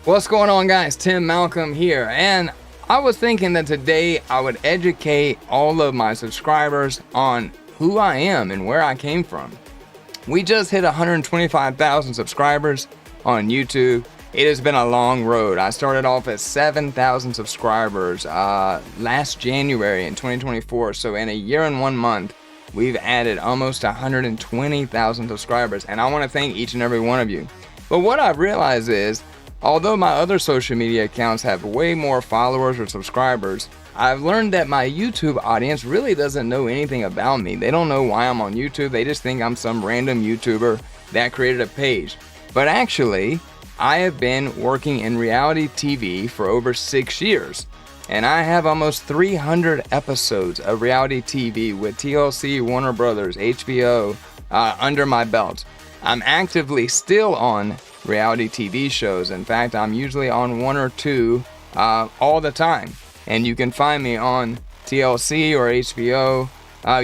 What's going on, guys? Tim Malcolm here, and I was thinking that today I would educate all of my subscribers on who I am and where I came from. We just hit 125,000 subscribers on YouTube. It has been a long road. I started off at 7,000 subscribers last January in 2024, so in a year and 1 month, we've added almost 120,000 subscribers, and I want to thank each and every one of you. But what I've realized is, although my other social media accounts have way more followers or subscribers, I've learned that my YouTube audience really doesn't know anything about me. They don't know why I'm on YouTube. They just think I'm some random YouTuber that created a page. But actually, I have been working in reality TV for over 6 years. And I have almost 300 episodes of reality TV with TLC, Warner Brothers, HBO under my belt. I'm actively still on reality TV shows. In fact, I'm usually on 1 or 2 all the time. And you can find me on TLC or HBO,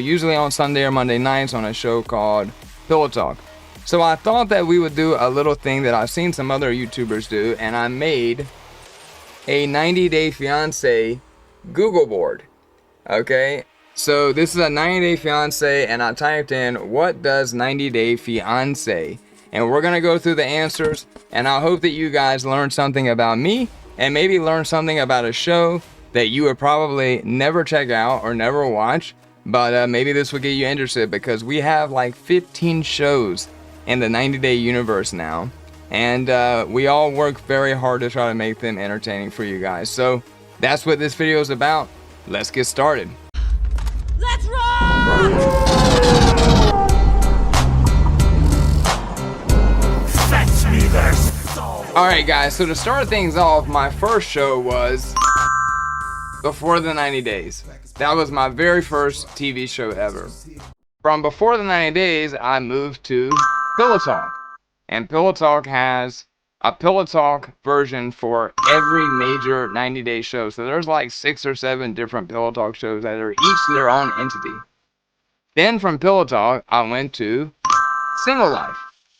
usually on Sunday or Monday nights on a show called Pillow Talk. So I thought that we would do a little thing that I've seen some other YouTubers do, and I made a 90-day fiance Google board. Okay, so this is a 90-day fiance, and I typed in, what does 90-day fiance? And we're gonna go through the answers, and I hope that you guys learn something about me, and maybe learn something about a show that you would probably never check out or never watch, but maybe this will get you interested, because we have like 15 shows in the 90-day universe now, and we all work very hard to try to make them entertaining for you guys. So that's what this video is about. Let's get started. Let's roll! Alright guys, so to start things off, my first show was Before the 90 Days. That was my very first TV show ever. From Before the 90 Days, I moved to Pillow Talk. And Pillow Talk has a Pillow Talk version for every major 90-day show. So there's like 6 or 7 different Pillow Talk shows that are each their own entity. Then from Pillow Talk, I went to Single Life.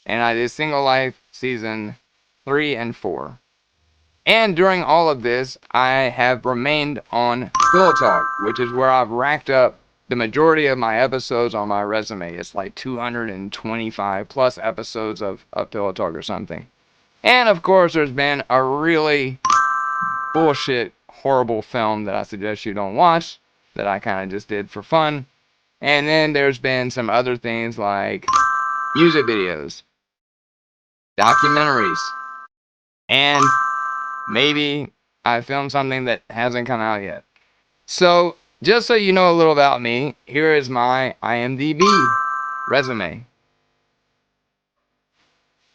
And I did Single Life season 3 and 4. And during all of this, I have remained on Pillow Talk, which is where I've racked up the majority of my episodes on my resume. It's like 225 plus episodes of Pillow Talk or something. And of course, there's been a really bullshit, horrible film that I suggest you don't watch, that I kind of just did for fun. And then there's been some other things like music videos, documentaries, and maybe I filmed something that hasn't come out yet. So, just so you know a little about me, here is my IMDb resume.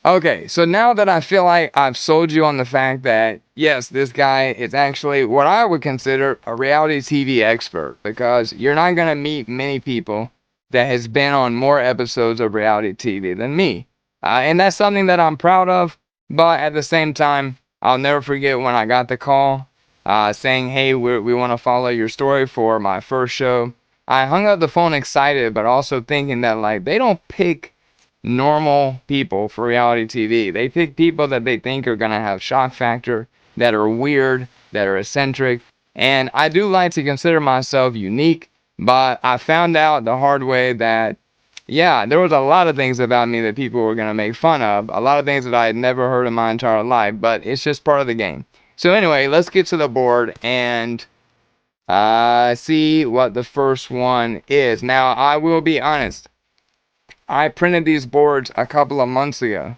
Okay, so now that I feel like I've sold you on the fact that, yes, this guy is actually what I would consider a reality TV expert, because you're not going to meet many people that has been on more episodes of reality TV than me. And that's something that I'm proud of, but at the same time, I'll never forget when I got the call saying, hey, we want to follow your story for my first show. I hung up the phone excited, but also thinking that, like, they don't pick normal people for reality TV. They pick people that they think are going to have shock factor, that are weird, that are eccentric. And I do like to consider myself unique, but I found out the hard way that, yeah, there was a lot of things about me that people were going to make fun of. A lot of things that I had never heard in my entire life, but it's just part of the game. So anyway, let's get to the board and see what the first one is. Now, I will be honest. I printed these boards a couple of months ago.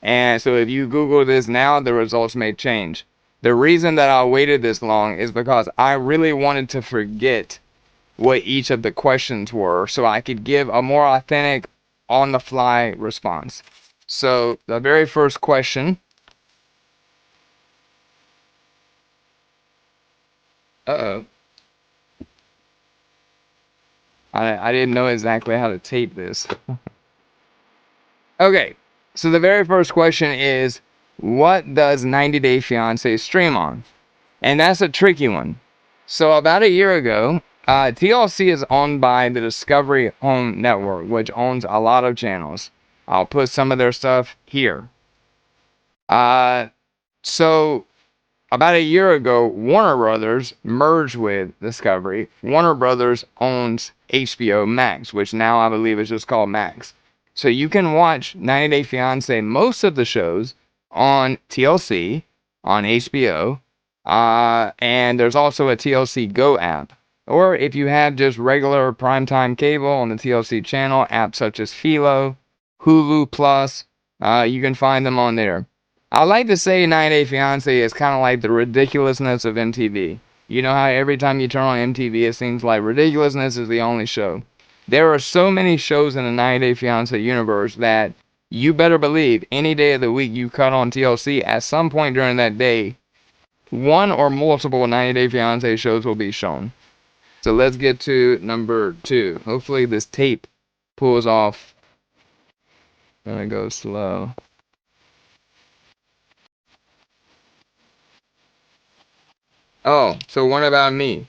And so if you Google this now, the results may change. The reason that I waited this long is because I really wanted to forget what each of the questions were, so I could give a more authentic, on-the-fly response. So the very first question. Uh-oh. I didn't know exactly how to tape this. Okay, so the very first question is, what does 90 Day Fiance stream on? And that's a tricky one. So about a year ago, TLC is owned by the Discovery Home Network, which owns a lot of channels. I'll put some of their stuff here. So about a year ago, Warner Brothers merged with Discovery. Warner Brothers owns HBO Max, which now I believe is just called Max. So you can watch 90 Day Fiance, most of the shows, on TLC, on HBO, and there's also a TLC Go app. Or if you have just regular primetime cable on the TLC channel, apps such as Philo, Hulu Plus, you can find them on there. I like to say 90 Day Fiance is kind of like the ridiculousness of MTV. You know how every time you turn on MTV, it seems like ridiculousness is the only show. There are so many shows in the 90 Day Fiance universe that you better believe any day of the week you cut on TLC, at some point during that day, one or multiple 90 Day Fiance shows will be shown. So let's get to number 2. Hopefully this tape pulls off. Gonna go slow. Oh, so what about me?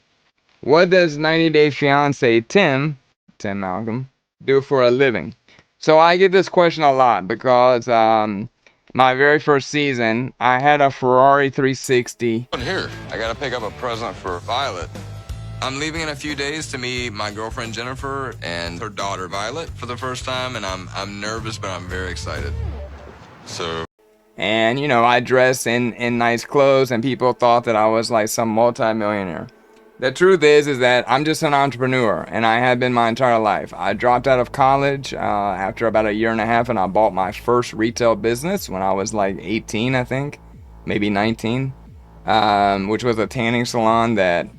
What does 90 Day Fiance Tim Malcolm, do for a living? So I get this question a lot because my very first season, I had a Ferrari 360. Here, I gotta pick up a present for Violet. I'm leaving in a few days to meet my girlfriend Jennifer and her daughter Violet for the first time, and I'm nervous, but I'm very excited. So. And, you know, I dress in nice clothes, and people thought that I was like some multi-millionaire. The truth is that I'm just an entrepreneur, and I have been my entire life. I dropped out of college after about a year and a half, and I bought my first retail business when I was like 18, I think, maybe 19, which was a tanning salon that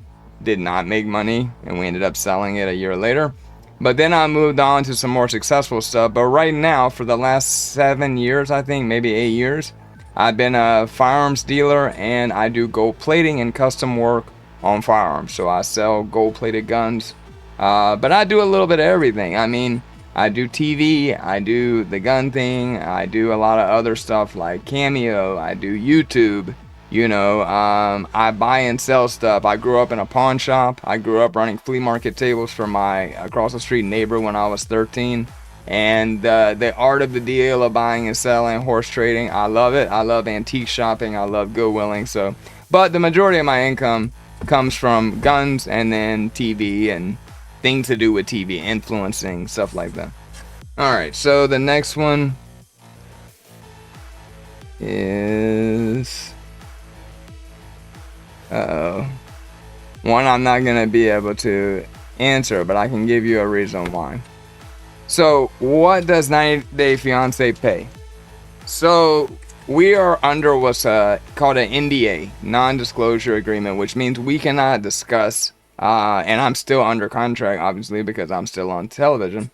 did not make money, and we ended up selling it a year later. But then I moved on to some more successful stuff. But right now, for the last 7 years, I think, maybe 8 years, I've been a firearms dealer, and I do gold plating and custom work on firearms. So I sell gold plated guns. But I do a little bit of everything. I mean, I do TV, I do the gun thing, I do a lot of other stuff like Cameo, I do YouTube. You know, I buy and sell stuff. I grew up in a pawn shop. I grew up running flea market tables for my across the street neighbor when I was 13. And the art of the deal of buying and selling, horse trading, I love it. I love antique shopping. I love Goodwilling. So, but the majority of my income comes from guns and then TV and things to do with TV, influencing, stuff like that. All right, so the next one is... one I'm not going to be able to answer, but I can give you a reason why. So, what does 90 Day Fiance pay? So, we are under what's called an NDA, non-disclosure agreement, which means we cannot discuss, and I'm still under contract, obviously, because I'm still on television.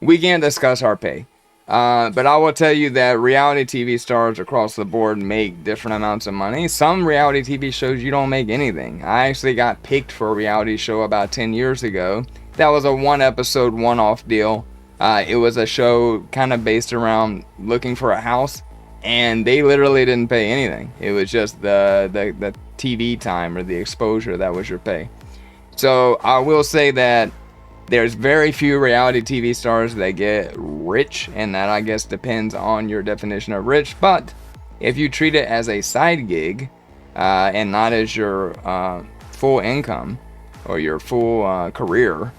We can't discuss our pay. But I will tell you that reality TV stars across the board make different amounts of money. Some reality TV shows you don't make anything. I actually got picked for a reality show about 10 years ago. That was a 1-episode, one-off deal. It was a show kind of based around looking for a house, and they literally didn't pay anything. It was just the TV time or the exposure that was your pay. So I will say that there's very few reality TV stars that get rich, and that I guess depends on your definition of rich. But if you treat it as a side gig and not as your full income or your full career,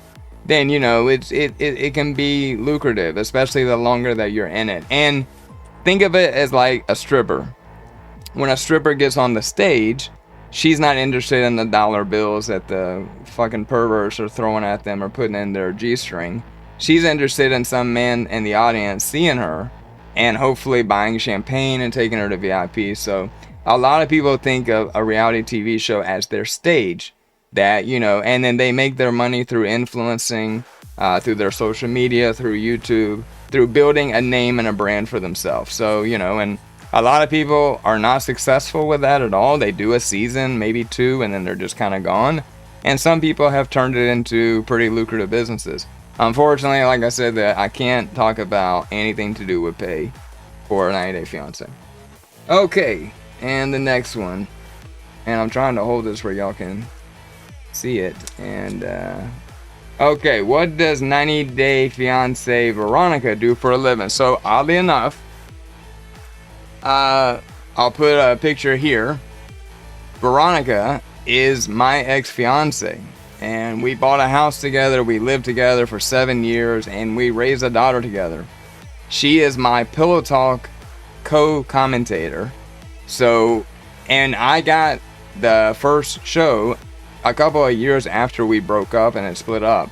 then you know it can be lucrative, especially the longer that you're in it. And think of it as like a stripper. When a stripper gets on the stage, she's not interested in the dollar bills that the fucking perverts are throwing at them or putting in their G-string. She's interested in some man in the audience seeing her and hopefully buying champagne and taking her to VIP. So a lot of people think of a reality TV show as their stage, that, you know, and then they make their money through influencing, through their social media, through YouTube, through building a name and a brand for themselves. So, you know, and a lot of people are not successful with that at all. They do a season, maybe 2, and then they're just kind of gone. And some people have turned it into pretty lucrative businesses. Unfortunately, like I said, that I can't talk about anything to do with pay for 90 Day Fiance. Okay, and the next one. And I'm trying to hold this where y'all can see it. And, okay, what does 90 Day Fiance Veronica do for a living? So, oddly enough, a I'll put a picture here. Veronica is my ex-fiance, and we bought a house together. We lived together for 7 years, and we raised a daughter together. She is my Pillow Talk co-commentator. So, and I got the first show a couple of years after we broke up and it split up.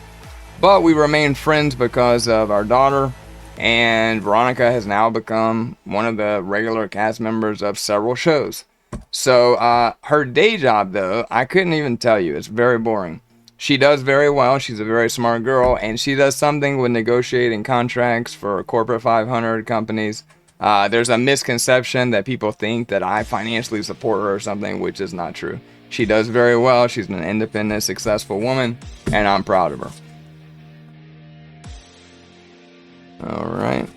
But we remained friends because of our daughter, and Veronica has now become one of the regular cast members of several shows. So her day job, though, I couldn't even tell you. It's very boring. She does very well. She's a very smart girl, and she does something with negotiating contracts for corporate 500 companies. There's a misconception that people think that I financially support her or something, which is not true. She does very well. She's an independent, successful woman, and I'm proud of her. All right.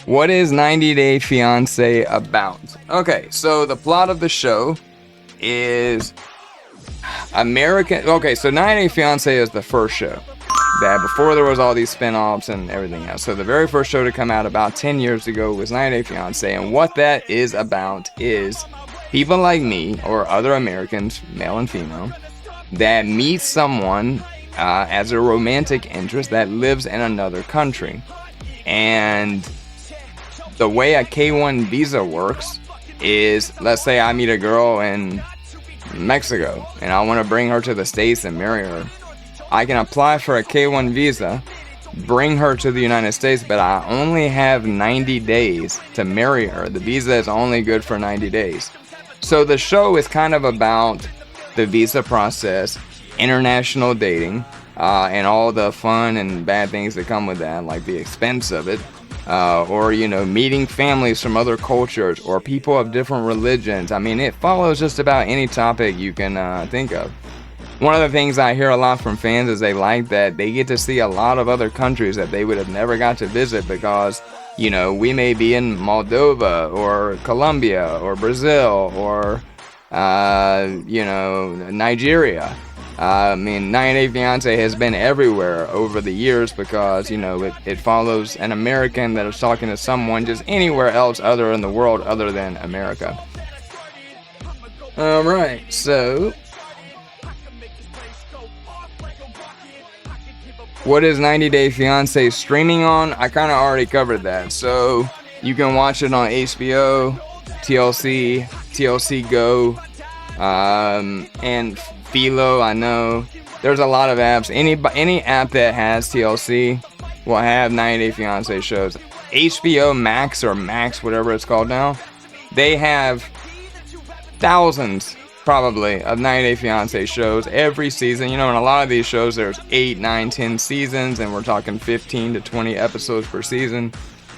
What is 90 Day Fiance about? Okay, so the plot of the show is American. Okay, so 90 Day Fiance is the first show. That before there was all these spin-offs and everything else. So the very first show to come out about 10 years ago was 90 Day Fiance. And what that is about is people like me or other Americans, male and female, that meet someone as a romantic interest that lives in another country. And the way a K-1 visa works is, let's say I meet a girl in Mexico and I want to bring her to the States and marry her. I can apply for a K-1 visa, bring her to the United States, but I only have 90 days to marry her. The visa is only good for 90 days. So the show is kind of about the visa process, international dating, and all the fun and bad things that come with that, like the expense of it, or, you know, meeting families from other cultures or people of different religions. I mean, it follows just about any topic you can think of. One of the things I hear a lot from fans is they like that they get to see a lot of other countries that they would have never got to visit because, you know, we may be in Moldova or Colombia or Brazil or, you know, Nigeria. I mean, 90 Day Fiance has been everywhere over the years because, you know, it follows an American that is talking to someone just anywhere else other in the world other than America. All right, so what is 90 Day Fiance streaming on? I kind of already covered that. So you can watch it on HBO, TLC, TLC Go, and Philo. I know there's a lot of apps. Any app that has TLC will have 90 Day Fiance shows. HBO Max or Max, whatever it's called now, they have thousands probably of 90 Day Fiance shows every season. You know, in a lot of these shows there's 8, 9, 10 seasons, and we're talking 15 to 20 episodes per season.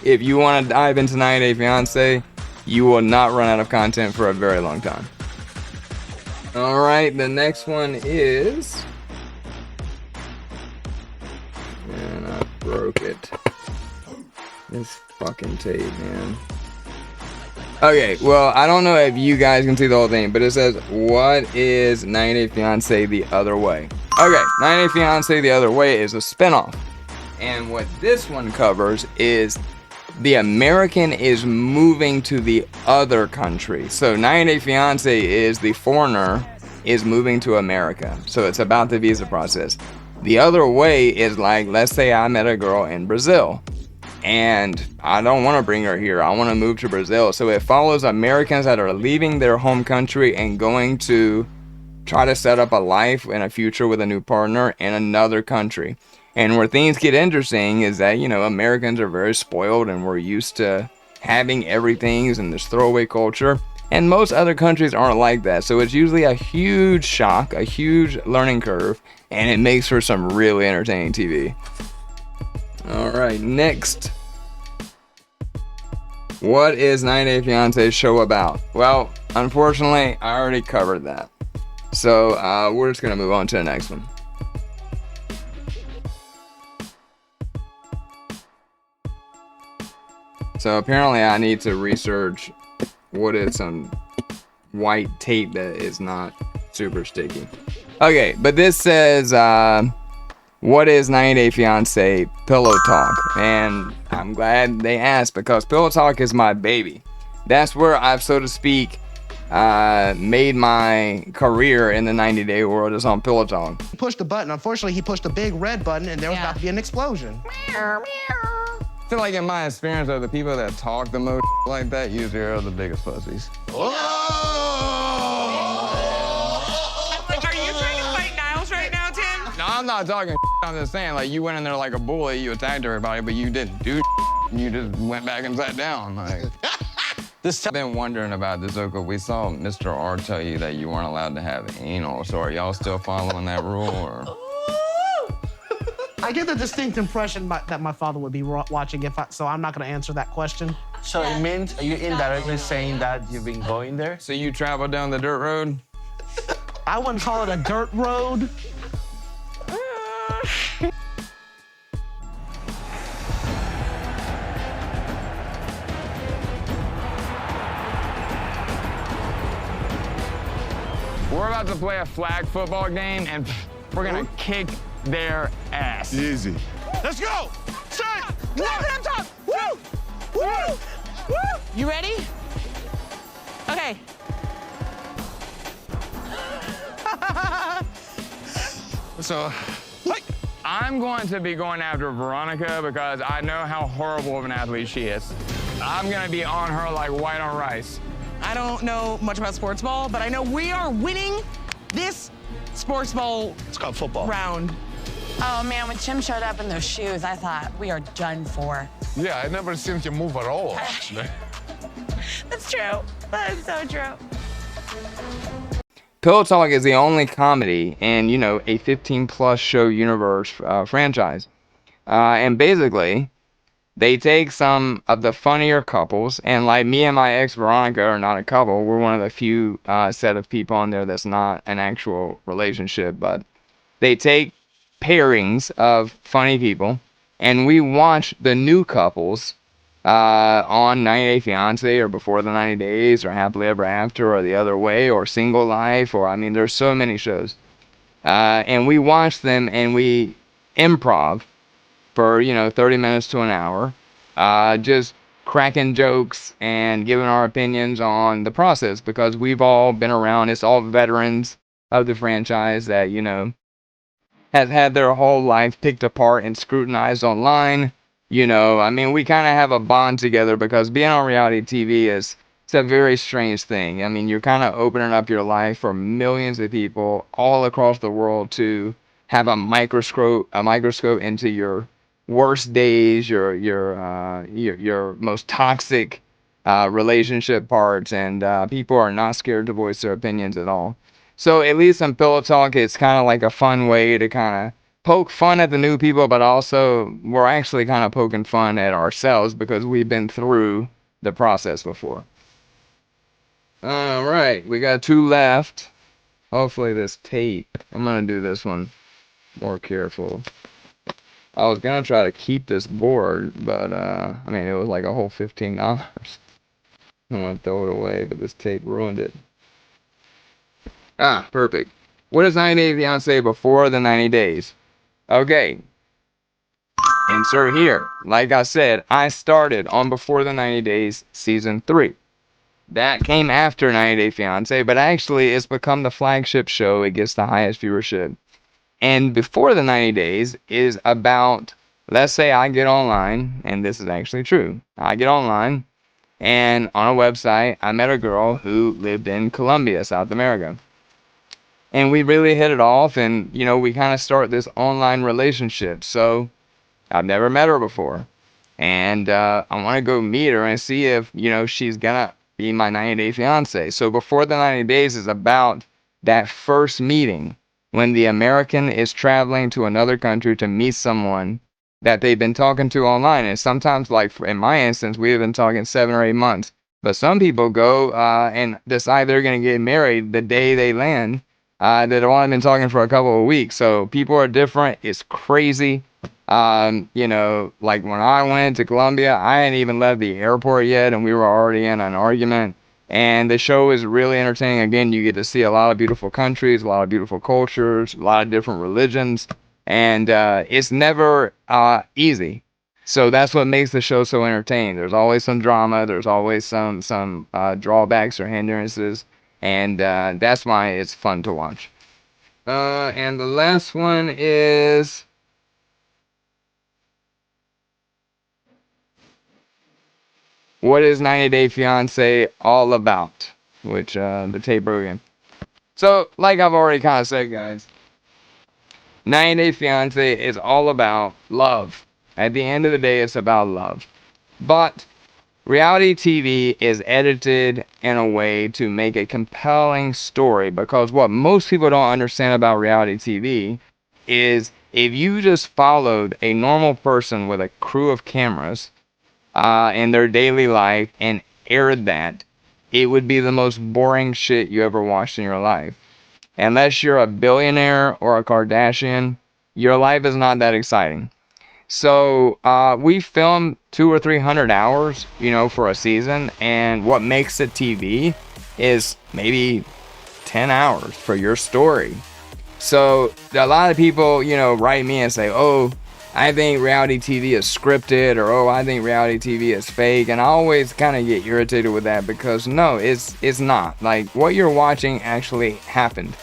If you want to dive into 90 Day Fiance, you will not run out of content for a very long time. All right, the next one is, and I broke it. This fucking tape, man. Okay, well, I don't know if you guys can see the whole thing, but it says, what is 90 Day Fiance The Other Way? Okay, 90 Day Fiance The Other Way is a spinoff. And what this one covers is the American is moving to the other country. So 90 Day Fiance is the foreigner is moving to America. So it's about the visa process. The Other Way is like, let's say I met a girl in Brazil. And I don't want to bring her here. I want to move to Brazil. So it follows Americans that are leaving their home country and going to try to set up a life and a future with a new partner in another country. And where things get interesting is that, you know, Americans are very spoiled and we're used to having everything in this throwaway culture. And most other countries aren't like that. So it's usually a huge shock, a huge learning curve, and it makes for some really entertaining TV. All right, next. What is 90 Day Fiance show about? Well, unfortunately, I already covered that. So we're just going to move on to the next one. So apparently I need to research what is some white tape that is not super sticky. Okay, but this says, what is 90 Day Fiance Pillow Talk? And I'm glad they asked because Pillow Talk is my baby. That's where I've, so to speak, made my career in the 90-day world is on Pillow Talk. He pushed the button. Unfortunately, he pushed the big red button, and there was about to be an explosion. I feel like in my experience, though, the people that talk the most like that usually are the biggest pussies. Are you trying to fight Niles right now, Tim? No, I'm not talking I'm just saying, like, you went in there like a bully, you attacked everybody, but you didn't do you just went back and sat down. Like, I've been wondering about this, Oko. We saw Mr. R tell you that you weren't allowed to have anal, so are y'all still following that rule, or? I get the distinct impression that my father would be watching so I'm not gonna answer that question. So it means, are you indirectly saying that you've been going there? So you travel down the dirt road? I wouldn't call it a dirt road. We're about to play a flag football game, and we're gonna kick their ass. Easy. Let's go! Set! Top! Woo! Woo! Woo! You ready? Okay. So, I'm going to be going after Veronica because I know how horrible of an athlete she is. I'm gonna be on her like white on rice. I don't know much about sports ball, but I know we are winning this sports ball It's called football. round. Oh man, when Tim showed up in those shoes, I thought we are done for. Yeah, I never seen him move at all, actually. That's true. That is so true. Pillow Talk is the only comedy in, you know, a 15-plus show universe franchise. And basically, they take some of the funnier couples, and like me and my ex Veronica are not a couple. We're one of the few set of people on there that's not an actual relationship, but they take pairings of funny people, and we watch the new couples on 90 Day Fiance or Before the 90 Days or Happily Ever After or The Other Way or Single Life, or I mean, there's so many shows. And we watch them and we improv for, you know, 30 minutes to an hour, just cracking jokes and giving our opinions on the process because we've all been around. It's all veterans of the franchise that, you know, have had their whole life picked apart and scrutinized online. You know, I mean, we kind of have a bond together because being on reality TV it's a very strange thing. I mean, you're kind of opening up your life for millions of people all across the world to have a microscope into your worst days, your most toxic relationship parts, and people are not scared to voice their opinions at all. So at least on Pillow Talk, it's kind of like a fun way to kind of poke fun at the new people, but also we're actually kind of poking fun at ourselves because we've been through the process before. All right, we got 2 left. Hopefully this tape, I'm gonna do this one more careful. I was gonna try to keep this board, but I mean, it was like a whole $15. I'm gonna throw it away, but this tape ruined it. Ah, perfect. What is 90 Day Fiance Before the 90 Days? Okay. Insert here. Like I said, I started on Before the 90 Days Season 3. That came after 90 Day Fiance, but actually it's become the flagship show. It gets the highest viewership. And Before the 90 Days is about, let's say I get online, and this is actually true. I get online, and on a website, I met a girl who lived in Colombia, South America. And we really hit it off, and, you know, we kind of start this online relationship. So, I've never met her before. And I want to go meet her and see if, you know, she's gonna be my 90-day fiance. So, Before the 90 Days is about that first meeting when the American is traveling to another country to meet someone that they've been talking to online. And sometimes, like in my instance, we have been talking 7 or 8 months. But some people go and decide they're going to get married the day they land. That have only been talking for a couple of weeks. So people are different. It's crazy. You know, like when I went to Colombia, I hadn't even left the airport yet, and we were already in an argument. And the show is really entertaining. Again, you get to see a lot of beautiful countries, a lot of beautiful cultures, a lot of different religions. And it's never easy. So that's what makes the show so entertaining. There's always some drama. There's always some drawbacks or hindrances, and that's why it's fun to watch. And the last one is what is 90 Day Fiance all about? Which the tape broke. So, like I've already kind of said, guys, 90 Day Fiance is all about love. At the end of the day, it's about love. But reality TV is edited in a way to make a compelling story, because what most people don't understand about reality TV is if you just followed a normal person with a crew of cameras in their daily life and aired that, it would be the most boring shit you ever watched in your life. Unless you're a billionaire or a Kardashian, your life is not that exciting. So we film 200 or 300 hours, you know, for a season, and what makes it TV is maybe 10 hours for your story. So a lot of people, you know, write me and say, oh, I think reality TV is scripted, or oh, I think reality TV is fake, and I always kind of get irritated with that, because no, it's not. Like, what you're watching actually happened.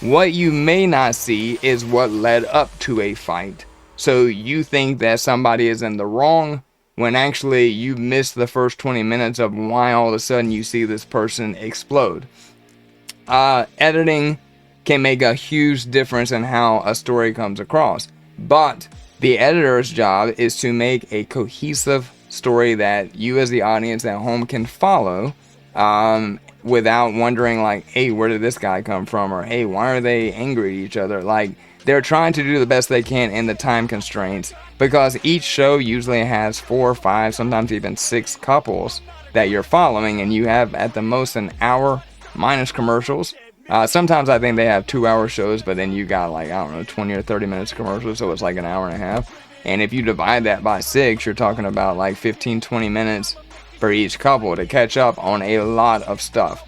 What you may not see is what led up to a fight. So you think that somebody is in the wrong when actually you missed the first 20 minutes of why all of a sudden you see this person explode. Editing can make a huge difference in how a story comes across, but the editor's job is to make a cohesive story that you as the audience at home can follow, without wondering like, hey, where did this guy come from? Or hey, why are they angry at each other? Like, they're trying to do the best they can in the time constraints, because each show usually has 4 or 5, sometimes even 6 couples that you're following, and you have at the most an hour minus commercials. Sometimes I think they have 2-hour shows, but then you got like, I don't know, 20 or 30 minutes of commercials, so it's like an hour and a half. And if you divide that by 6, you're talking about like 15-20 minutes for each couple to catch up on a lot of stuff.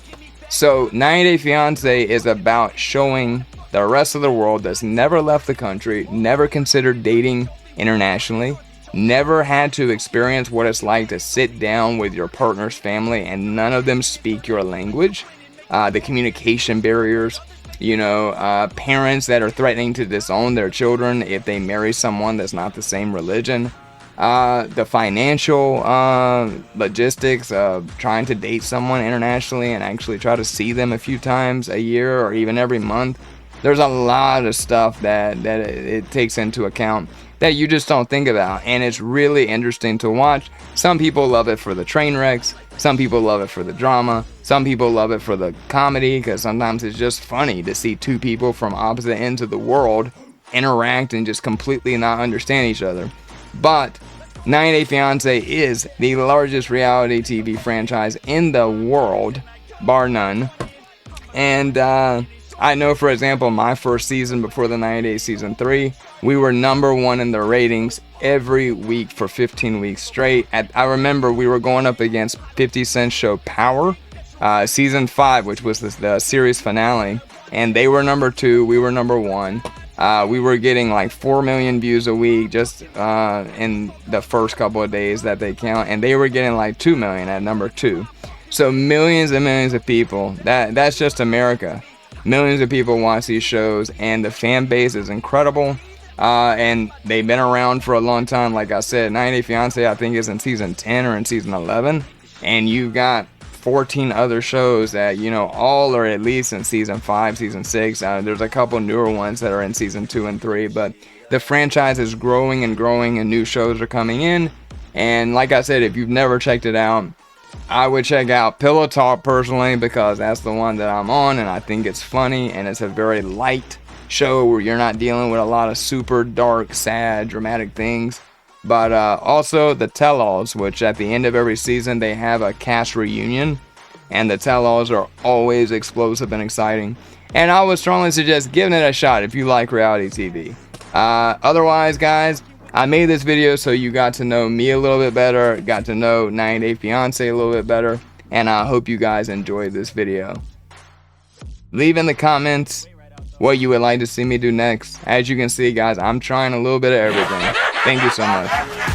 So 90 Day Fiance is about showing the rest of the world that's never left the country, never considered dating internationally, never had to experience what it's like to sit down with your partner's family and none of them speak your language, the communication barriers, you know, parents that are threatening to disown their children if they marry someone that's not the same religion, the financial logistics of trying to date someone internationally and actually try to see them a few times a year or even every month. There's a lot of stuff that it takes into account that you just don't think about, and it's really interesting to watch. Some people love it for the train wrecks, some people love it for the drama, some people love it for the comedy, because sometimes it's just funny to see 2 people from opposite ends of the world interact and just completely not understand each other. But 90 Day Fiance is the largest reality TV franchise in the world, bar none. And I know, for example, my first season before the 90 Day Season 3, we were #1 in the ratings every week for 15 weeks straight. I remember we were going up against 50 Cent's show Power, Season 5, which was the series finale, and they were #2, we were #1. We were getting like 4 million views a week just in the first couple of days that they count, and they were getting like 2 million at #2. So millions and millions of people. That's just America. Millions of people watch these shows, and the fan base is incredible. And they've been around for a long time. Like I said, 90 Day Fiance, I think, is in season 10 or in season 11, and you got 14 other shows that, you know, all are at least in season 5, season 6. There's a couple newer ones that are in season 2 and 3, but the franchise is growing and growing, and new shows are coming in. And like I said, if you've never checked it out, I would check out Pillow Talk personally, because that's the one that I'm on, and I think it's funny, and it's a very light show where you're not dealing with a lot of super dark, sad, dramatic things. But also the Tell-Alls, which at the end of every season they have a cast reunion, and the Tell-Alls are always explosive and exciting. And I would strongly suggest giving it a shot if you like reality TV. Otherwise, guys, I made this video so you got to know me a little bit better, got to know 90 Day Fiance a little bit better, and I hope you guys enjoyed this video. Leave in the comments what you would like to see me do next. As you can see, guys, I'm trying a little bit of everything. Thank you so much.